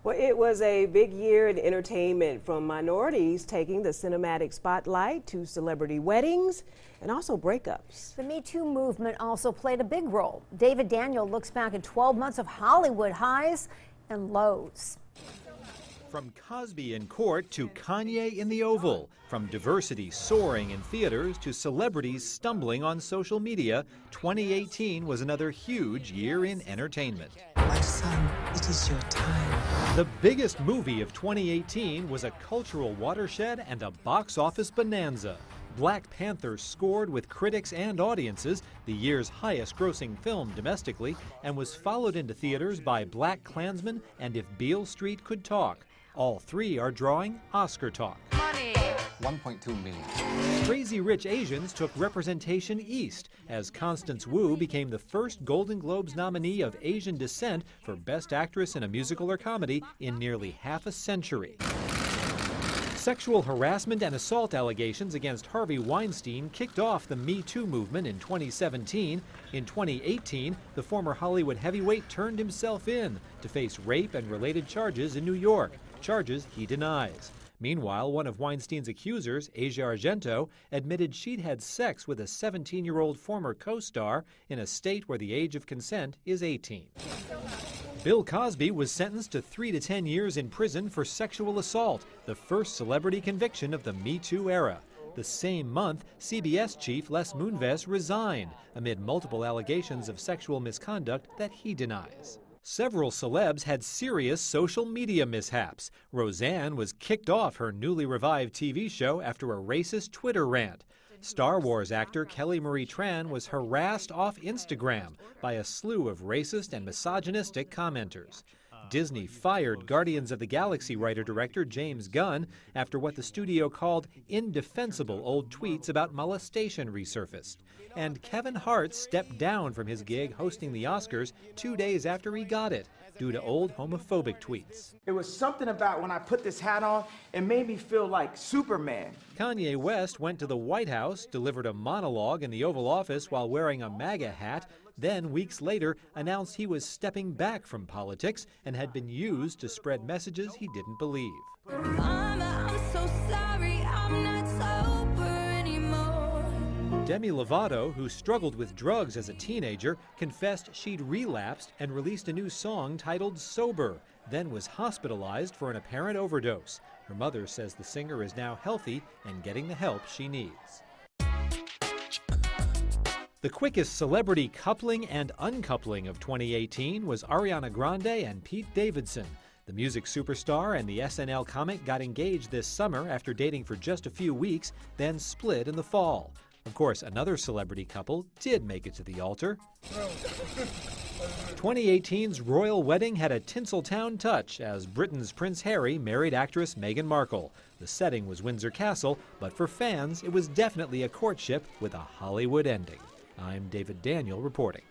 Well, it was a big year in entertainment, from minorities taking the cinematic spotlight to celebrity weddings and also breakups. The Me Too movement also played a big role. David Daniel looks back at 12 months of Hollywood highs and lows. From Cosby in court to Kanye in the Oval, from diversity soaring in theaters to celebrities stumbling on social media, 2018 was another huge year in entertainment. My son, it is your time. The biggest movie of 2018 was a cultural watershed and a box office bonanza. Black Panther scored with critics and audiences, the year's highest-grossing film domestically, and was followed into theaters by Black Klansman and If Beale Street Could Talk. All three are drawing Oscar talk. Money. 1.2 million. Crazy Rich Asians took representation east as Constance Wu became the first Golden Globes nominee of Asian descent for Best Actress in a Musical or Comedy in nearly half a century. Sexual harassment and assault allegations against Harvey Weinstein kicked off the Me Too movement in 2017. In 2018, the former Hollywood heavyweight turned himself in to face rape and related charges in New York, charges he denies. Meanwhile, one of Weinstein's accusers, Asia Argento, admitted she'd had sex with a 17-year-old former co-star in a state where the age of consent is 18. Bill Cosby was sentenced to 3 to 10 years in prison for sexual assault, the first celebrity conviction of the Me Too era. The same month, CBS chief Les Moonves resigned amid multiple allegations of sexual misconduct that he denies. Several celebs had serious social media mishaps. Roseanne was kicked off her newly revived TV show after a racist Twitter rant. Star Wars actor Kelly Marie Tran was harassed off Instagram by a slew of racist and misogynistic commenters. Disney fired Guardians of the Galaxy writer-director James Gunn after what the studio called indefensible old tweets about molestation resurfaced. And Kevin Hart stepped down from his gig hosting the Oscars 2 days after he got it due to old homophobic tweets. It was something about when I put this hat on, it made me feel like Superman. Kanye West went to the White House, delivered a monologue in the Oval Office while wearing a MAGA hat, then weeks later announced he was stepping back from politics and had been used to spread messages he didn't believe. Mama, I'm so sorry, I'm not sober anymore. Demi Lovato, who struggled with drugs as a teenager, confessed she'd relapsed and released a new song titled Sober, then was hospitalized for an apparent overdose. Her mother says the singer is now healthy and getting the help she needs. The quickest celebrity coupling and uncoupling of 2018 was Ariana Grande and Pete Davidson. The music superstar and the SNL comic got engaged this summer after dating for just a few weeks, then split in the fall. Of course, another celebrity couple did make it to the altar. 2018's royal wedding had a Tinseltown touch as Britain's Prince Harry married actress Meghan Markle. The setting was Windsor Castle, but for fans, it was definitely a courtship with a Hollywood ending. I'm David Daniel reporting.